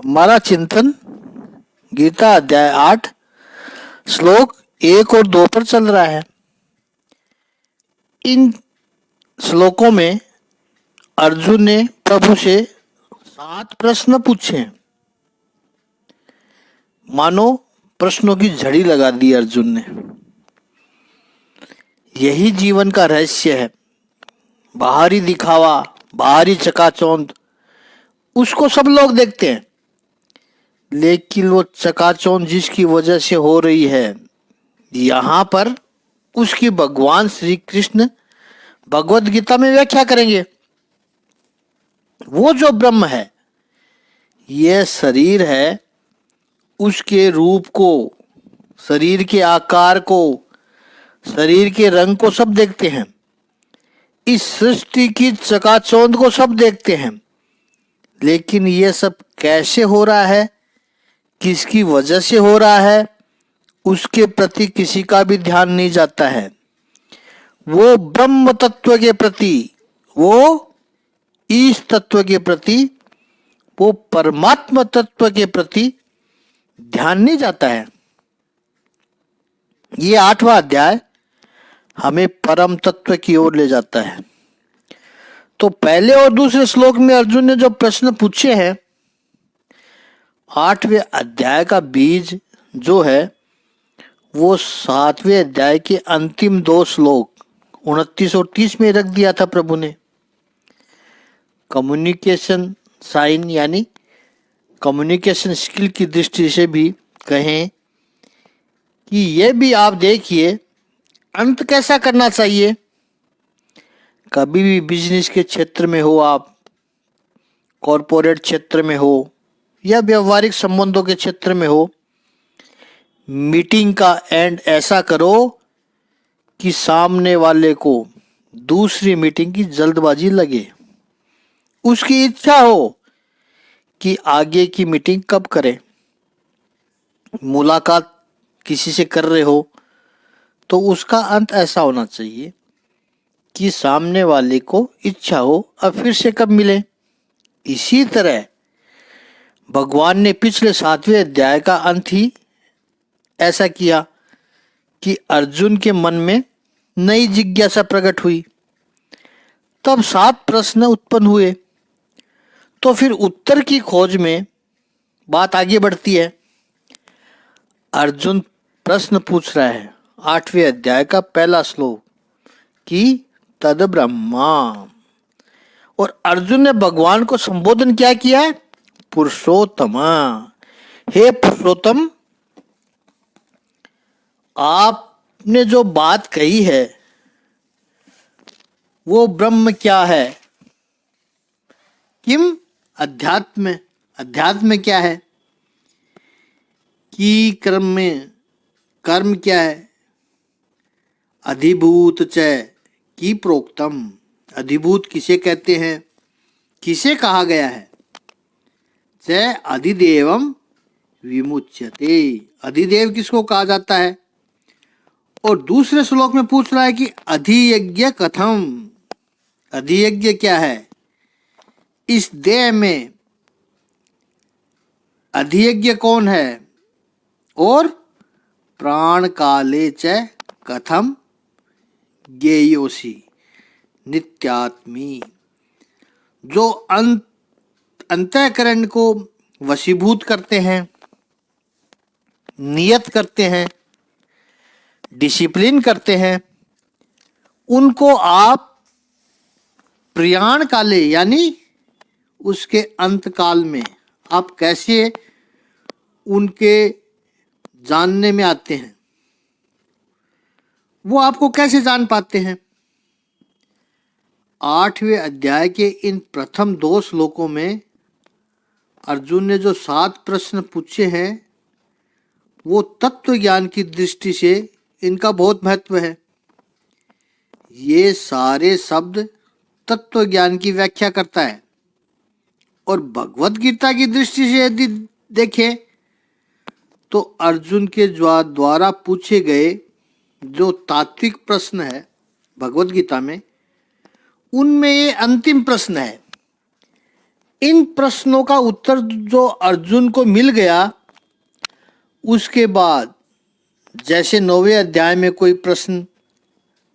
हमारा चिंतन गीता अध्याय 8 श्लोक 1 और 2 पर चल रहा है। इन श्लोकों में अर्जुन ने प्रभु से 7 प्रश्न पूछे। मानो प्रश्नों की झड़ी लगा दी अर्जुन ने। यही जीवन का रहस्य है। बाहरी दिखावा, बाहरी चकाचौंध, उसको सब लोग देखते हैं, लेकिन वो चकाचौंध जिसकी वजह से हो रही है, यहाँ पर उसकी भगवान श्री कृष्ण भगवत गीता में व्याख्या करेंगे। वो जो ब्रह्म है, यह शरीर है, उसके रूप को, शरीर के आकार को, शरीर के रंग को सब देखते हैं। इस सृष्टि की चकाचौंध को सब देखते हैं, लेकिन यह सब कैसे हो रहा है, किसकी वजह से हो रहा है, उसके प्रति किसी का भी ध्यान नहीं जाता है। वो ब्रह्म तत्व के प्रति, वो ईश तत्व के प्रति, वो परमात्मा तत्व के प्रति ध्यान नहीं जाता है। ये 8वां अध्याय हमें परम तत्व की ओर ले जाता है। तो पहले और दूसरे श्लोक में अर्जुन ने जो प्रश्न पूछे हैं, 8वें अध्याय का बीज जो है वो 7वें अध्याय के अंतिम 2 श्लोक 29 और 30 में रख दिया था प्रभु ने। कम्युनिकेशन साइन यानी कम्युनिकेशन स्किल की दृष्टि से भी कहें कि ये भी आप देखिए अंत कैसा करना चाहिए। कभी भी बिजनेस के क्षेत्र में हो, आप कॉरपोरेट क्षेत्र में हो या व्यवहारिक संबंधों के क्षेत्र में हो, मीटिंग का एंड ऐसा करो कि सामने वाले को दूसरी मीटिंग की जल्दबाजी लगे, उसकी इच्छा हो कि आगे की मीटिंग कब करें। मुलाकात किसी से कर रहे हो तो उसका अंत ऐसा होना चाहिए कि सामने वाले को इच्छा हो अब फिर से कब मिले। इसी तरह भगवान ने पिछले 7वें अध्याय का अंत ही ऐसा किया कि अर्जुन के मन में नई जिज्ञासा प्रकट हुई। तब 7 प्रश्न उत्पन्न हुए। तो फिर उत्तर की खोज में बात आगे बढ़ती है। अर्जुन प्रश्न पूछ रहा है 8वें अध्याय का पहला श्लोक कि तद ब्रह्मा, और अर्जुन ने भगवान को संबोधन क्या किया है? पुरुषोत्तमा, हे पुरुषोत्तम, आपने जो बात कही है वो ब्रह्म क्या है? किम अध्यात्म, अध्यात्म क्या है? कि कर्म में कर्म क्या है? अधिभूत च की प्रोक्तम, अधिभूत किसे कहते हैं, किसे कहा गया है? च अधिदेवम विमुच्यते, अधिदेव किसको कहा जाता है? और दूसरे श्लोक में पूछ रहा है कि अधियज्ञ कथम, अधियज्ञ क्या है? इस देह में अधियज्ञ कौन है? और प्राण काले च कथम ज्ञेयोसी नित्यात्मी, जो अंतःकरण को वशीभूत करते हैं, नियत करते हैं, डिसिप्लिन करते हैं, उनको आप प्रयाण काले यानी उसके अंत काल में आप कैसे उनके जानने में आते हैं, वो आपको कैसे जान पाते हैं? 8वें अध्याय के इन प्रथम 2 श्लोकों में अर्जुन ने जो 7 प्रश्न पूछे हैं वो तत्व ज्ञान की दृष्टि से इनका बहुत महत्व है। ये सारे शब्द तत्व ज्ञान की व्याख्या करता है। और भगवत गीता की दृष्टि से यदि देखें तो अर्जुन के द्वारा पूछे गए जो तात्विक प्रश्न है भगवत गीता में, उनमें ये अंतिम प्रश्न है। इन प्रश्नों का उत्तर जो अर्जुन को मिल गया, उसके बाद जैसे 9वें अध्याय में कोई प्रश्न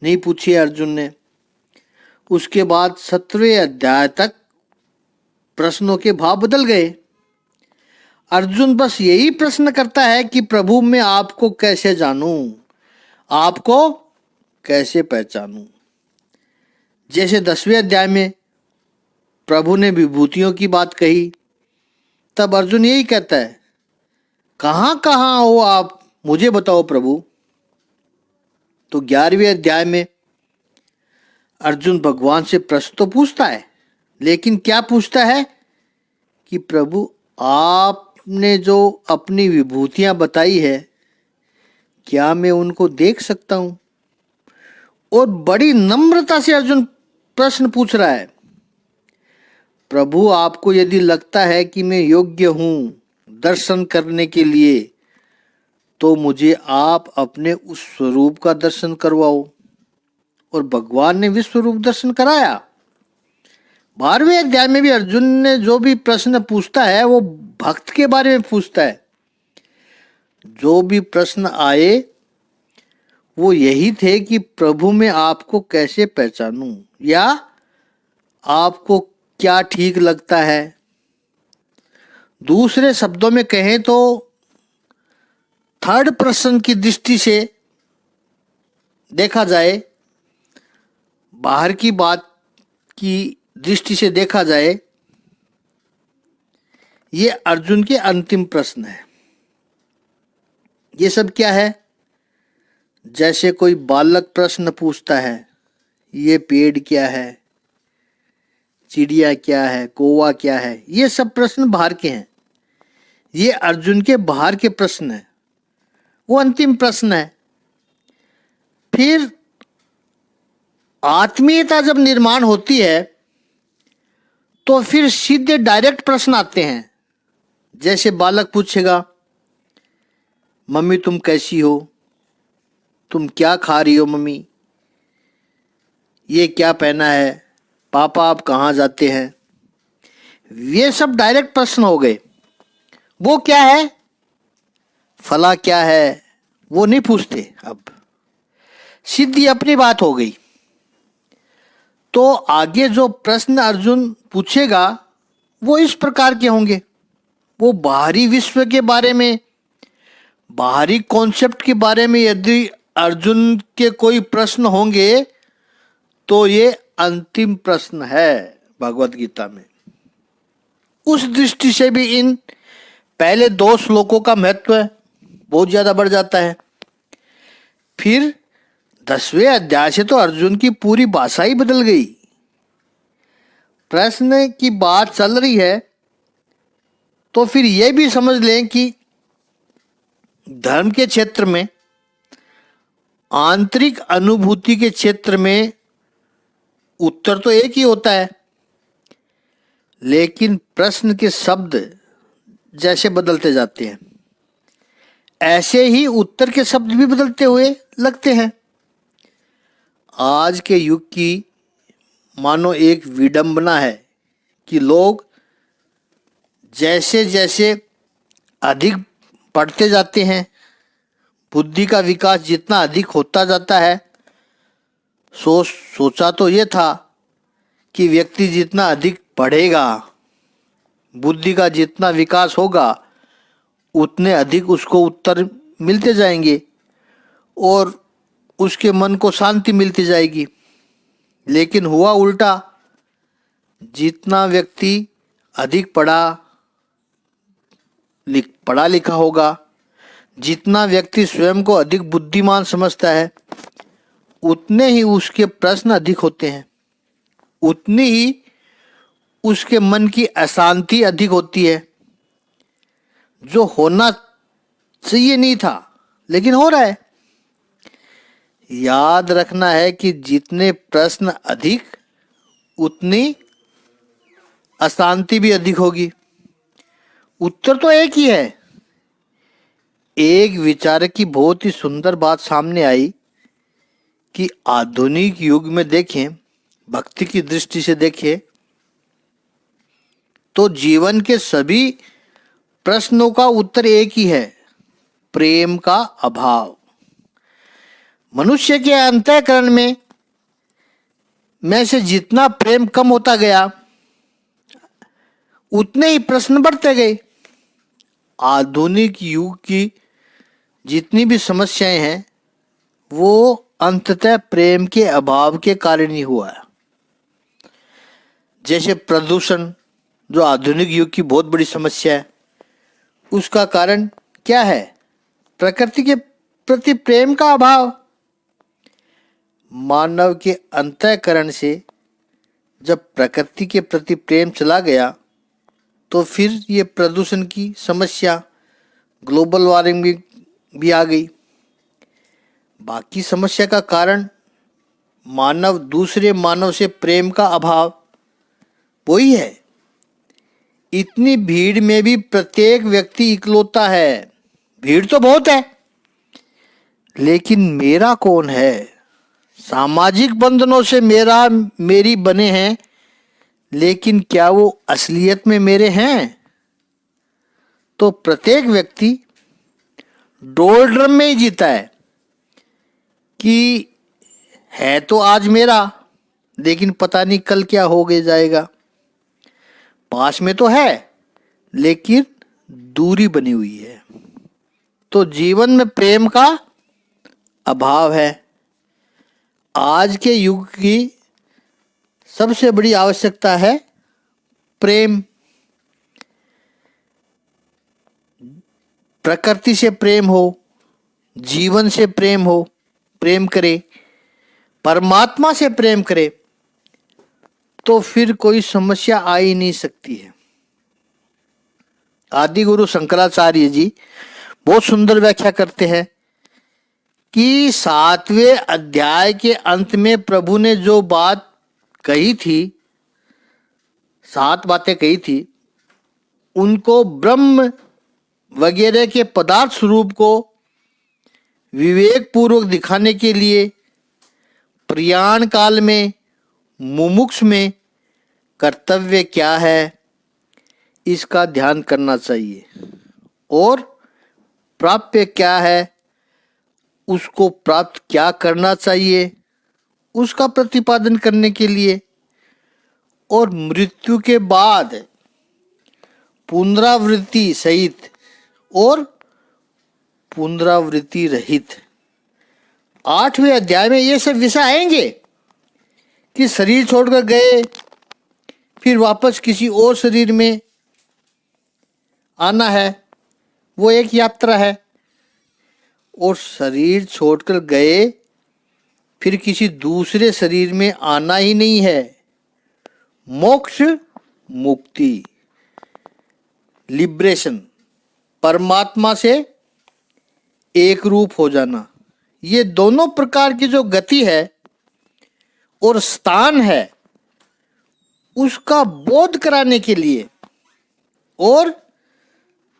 नहीं पूछे अर्जुन ने, उसके बाद 17वें अध्याय तक प्रश्नों के भाव बदल गए। अर्जुन बस यही प्रश्न करता है कि प्रभु मैं आपको कैसे जानूं, आपको कैसे पहचानूं। जैसे 10वें अध्याय में प्रभु ने विभूतियों की बात कही, तब अर्जुन यही कहता है, कहाँ कहाँ हो आप, मुझे बताओ प्रभु। तो 11वें अध्याय में अर्जुन भगवान से प्रश्न तो पूछता है, लेकिन क्या पूछता है कि प्रभु आपने जो अपनी विभूतियां बताई है, क्या मैं उनको देख सकता हूं। और बड़ी नम्रता से अर्जुन प्रश्न पूछ रहा है, प्रभु आपको यदि लगता है कि मैं योग्य हूं दर्शन करने के लिए, तो मुझे आप अपने उस स्वरूप का दर्शन करवाओ। और भगवान ने विश्व रूप दर्शन कराया। 12वें अध्याय में भी अर्जुन ने जो भी प्रश्न पूछता है वो भक्त के बारे में पूछता है। जो भी प्रश्न आए वो यही थे कि प्रभु मैं आपको कैसे पहचानूं, या आपको क्या ठीक लगता है। दूसरे शब्दों में कहें तो थर्ड पर्सन की दृष्टि से देखा जाए, बाहर की बात की दृष्टि से देखा जाए, ये अर्जुन के अंतिम प्रश्न है। ये सब क्या है? जैसे कोई बालक प्रश्न पूछता है, ये पेड़ क्या है, चिड़िया क्या है, कौवा क्या है, ये सब प्रश्न बाहर के हैं। ये अर्जुन के बाहर के प्रश्न है, वो अंतिम प्रश्न है। फिर आत्मीयता जब निर्माण होती है तो फिर सीधे डायरेक्ट प्रश्न आते हैं। जैसे बालक पूछेगा, मम्मी तुम कैसी हो, तुम क्या खा रही हो मम्मी, ये क्या पहना है, पापा आप कहाँ जाते हैं। ये सब डायरेक्ट प्रश्न हो गए। वो क्या है, फला क्या है, वो नहीं पूछते। अब सीधी अपनी बात हो गई। तो आगे जो प्रश्न अर्जुन पूछेगा वो इस प्रकार के होंगे। वो बाहरी विश्व के बारे में, बाहरी कॉन्सेप्ट के बारे में यदि अर्जुन के कोई प्रश्न होंगे तो ये अंतिम प्रश्न है भगवत गीता में। उस दृष्टि से भी इन पहले 2 श्लोकों का महत्व बहुत ज्यादा बढ़ जाता है। फिर 10वें अध्याय से तो अर्जुन की पूरी भाषा ही बदल गई। प्रश्न की बात चल रही है तो फिर यह भी समझ लें कि धर्म के क्षेत्र में, आंतरिक अनुभूति के क्षेत्र में उत्तर तो एक ही होता है, लेकिन प्रश्न के शब्द जैसे बदलते जाते हैं, ऐसे ही उत्तर के शब्द भी बदलते हुए लगते हैं। आज के युग की मानो एक विडंबना है कि लोग जैसे जैसे अधिक पढ़ते जाते हैं, बुद्धि का विकास जितना अधिक होता जाता है, सोचा तो ये था कि व्यक्ति जितना अधिक पढ़ेगा, बुद्धि का जितना विकास होगा, उतने अधिक उसको उत्तर मिलते जाएंगे और उसके मन को शांति मिलती जाएगी। लेकिन हुआ उल्टा। जितना व्यक्ति अधिक पढ़ा लिखा होगा, जितना व्यक्ति स्वयं को अधिक बुद्धिमान समझता है, उतने ही उसके प्रश्न अधिक होते हैं, उतनी ही उसके मन की अशांति अधिक होती है। जो होना चाहिए नहीं था लेकिन हो रहा है। याद रखना है कि जितने प्रश्न अधिक, उतनी अशांति भी अधिक होगी। उत्तर तो एक ही है। एक विचारक की बहुत ही सुंदर बात सामने आई कि आधुनिक युग में देखें, भक्ति की दृष्टि से देखें तो जीवन के सभी प्रश्नों का उत्तर एक ही है, प्रेम का अभाव। मनुष्य के अंतःकरण में से जितना प्रेम कम होता गया, उतने ही प्रश्न बढ़ते गए। आधुनिक युग की जितनी भी समस्याएं हैं, वो अंततः प्रेम के अभाव के कारण ही हुआ है। जैसे प्रदूषण, जो आधुनिक युग की बहुत बड़ी समस्या है, उसका कारण क्या है? प्रकृति के प्रति प्रेम का अभाव। मानव के अंतःकरण से जब प्रकृति के प्रति प्रेम चला गया, तो फिर ये प्रदूषण की समस्या, ग्लोबल वार्मिंग भी आ गई। बाकी समस्या का कारण मानव दूसरे मानव से प्रेम का अभाव वही है। इतनी भीड़ में भी प्रत्येक व्यक्ति इकलौता है। भीड़ तो बहुत है, लेकिन मेरा कौन है? सामाजिक बंधनों से मेरी बने हैं, लेकिन क्या वो असलियत में मेरे हैं? तो प्रत्येक व्यक्ति डोल ड्रम में ही जीता है कि है तो आज मेरा, लेकिन पता नहीं कल क्या हो गया जाएगा। पास में तो है, लेकिन दूरी बनी हुई है। तो जीवन में प्रेम का अभाव है। आज के युग की सबसे बड़ी आवश्यकता है प्रेम। प्रकृति से प्रेम हो, जीवन से प्रेम हो, प्रेम करे, परमात्मा से प्रेम करे, तो फिर कोई समस्या आ ही नहीं सकती है। आदि गुरु शंकराचार्य जी बहुत सुंदर व्याख्या करते हैं कि 7वें अध्याय के अंत में प्रभु ने जो बात कही थी, 7 बातें कही थी, उनको ब्रह्म वगैरह के पदार्थ स्वरूप को विवेक पूर्वक दिखाने के लिए प्रयाण काल में मुमुक्ष में कर्तव्य क्या है, इसका ध्यान करना चाहिए, और प्राप्य क्या है, उसको प्राप्त क्या करना चाहिए, उसका प्रतिपादन करने के लिए, और मृत्यु के बाद पुनरावृत्ति सहित और पुनरावृत्ति रहित 8वें अध्याय में ये सब विषय आएंगे कि शरीर छोड़कर गए, फिर वापस किसी और शरीर में आना है, वो एक यात्रा है। और शरीर छोड़कर गए, फिर किसी दूसरे शरीर में आना ही नहीं है। मोक्ष, मुक्ति, लिबरेशन, परमात्मा से एक रूप हो जाना, ये दोनों प्रकार की जो गति है और स्थान है, उसका बोध कराने के लिए, और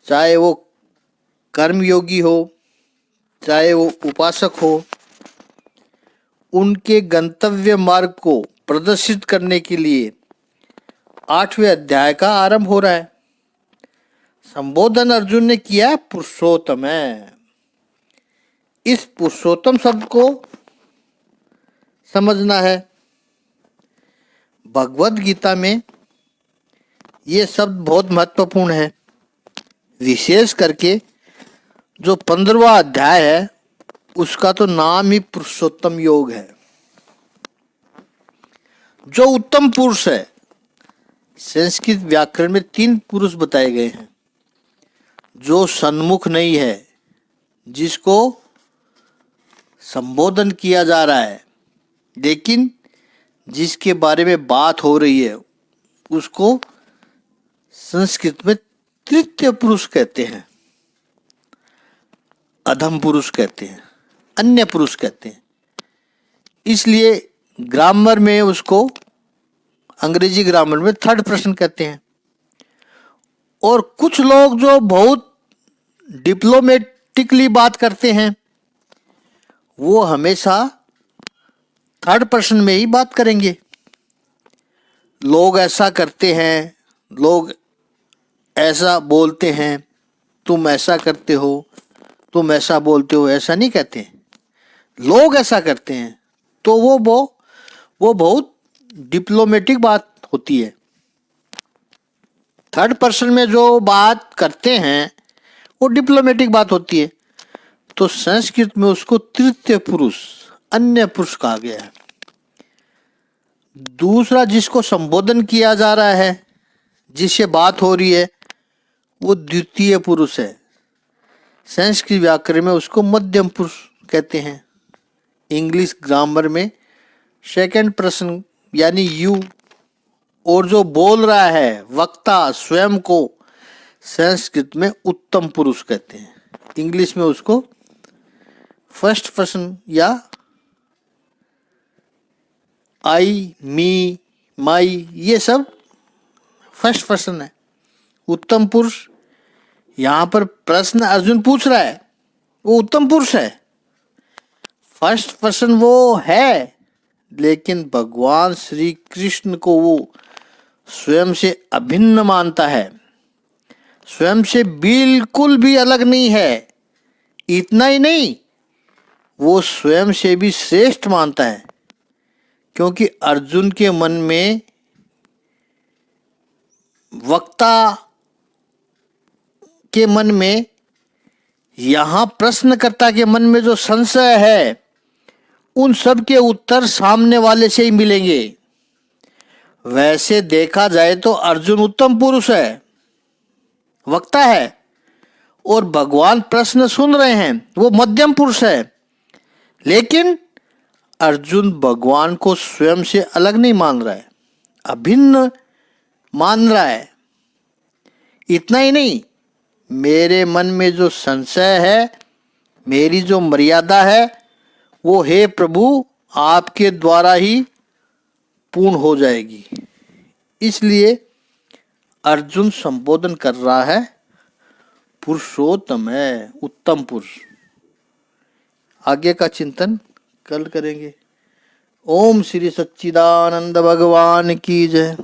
चाहे वो कर्मयोगी हो, चाहे वो उपासक हो, उनके गंतव्य मार्ग को प्रदर्शित करने के लिए 8वें अध्याय का आरंभ हो रहा है। संबोधन अर्जुन ने किया है पुरुषोत्तम है। इस पुरुषोत्तम शब्द को समझना है। भगवद गीता में ये शब्द बहुत महत्वपूर्ण है। विशेष करके जो 15वां अध्याय है, उसका तो नाम ही पुरुषोत्तम योग है। जो उत्तम पुरुष है, संस्कृत व्याकरण में 3 पुरुष बताए गए हैं। जो सन्मुख नहीं है, जिसको संबोधन किया जा रहा है, लेकिन जिसके बारे में बात हो रही है, उसको संस्कृत में तृतीय पुरुष कहते हैं, अधम पुरुष कहते हैं, अन्य पुरुष कहते हैं। इसलिए ग्रामर में उसको, अंग्रेजी ग्रामर में थर्ड पर्सन कहते हैं। और कुछ लोग जो बहुत डिप्लोमेटिकली बात करते हैं, वो हमेशा थर्ड पर्सन में ही बात करेंगे। लोग ऐसा करते हैं, लोग ऐसा बोलते हैं, तुम ऐसा करते हो, तुम ऐसा बोलते हो, ऐसा नहीं कहते। लोग ऐसा करते हैं तो वो बहुत डिप्लोमेटिक बात होती है। थर्ड पर्सन में जो बात करते हैं वो डिप्लोमेटिक बात होती है। तो संस्कृत में उसको तृतीय पुरुष, अन्य पुरुष कहा गया है। दूसरा जिसको संबोधन किया जा रहा है, जिससे बात हो रही है, वो द्वितीय पुरुष है। संस्कृत व्याकरण में उसको मध्यम पुरुष कहते हैं। इंग्लिश ग्रामर में सेकंड पर्सन यानी यू, और जो बोल रहा है वक्ता स्वयं को संस्कृत में उत्तम पुरुष कहते हैं। इंग्लिश में उसको फर्स्ट पर्सन या आई, मी, माई, ये सब फर्स्ट पर्सन है। उत्तम पुरुष, यहाँ पर प्रश्न अर्जुन पूछ रहा है, वो उत्तम पुरुष है। फर्स्ट पर्सन वो है, लेकिन भगवान श्री कृष्ण को वो स्वयं से अभिन्न मानता है, स्वयं से बिल्कुल भी अलग नहीं है। इतना ही नहीं, वो स्वयं से भी श्रेष्ठ मानता है, क्योंकि अर्जुन के मन में, वक्ता के मन में, यहाँ प्रश्नकर्ता के मन में जो संशय है, उन सब के उत्तर सामने वाले से ही मिलेंगे। वैसे देखा जाए तो अर्जुन उत्तम पुरुष है, वक्ता है, और भगवान प्रश्न सुन रहे हैं, वो मध्यम पुरुष है। लेकिन अर्जुन भगवान को स्वयं से अलग नहीं मान रहा है, अभिन्न मान रहा है। इतना ही नहीं, मेरे मन में जो संशय है, मेरी जो मर्यादा है, वो हे प्रभु आपके द्वारा ही पूर्ण हो जाएगी। इसलिए अर्जुन संबोधन कर रहा है पुरुषोत्तम है, उत्तम पुरुष। आगे का चिंतन कल करेंगे। ओम श्री सच्चिदानंद भगवान की जय।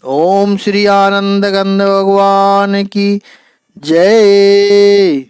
ओम श्री आनंद गंध भगवान की जय।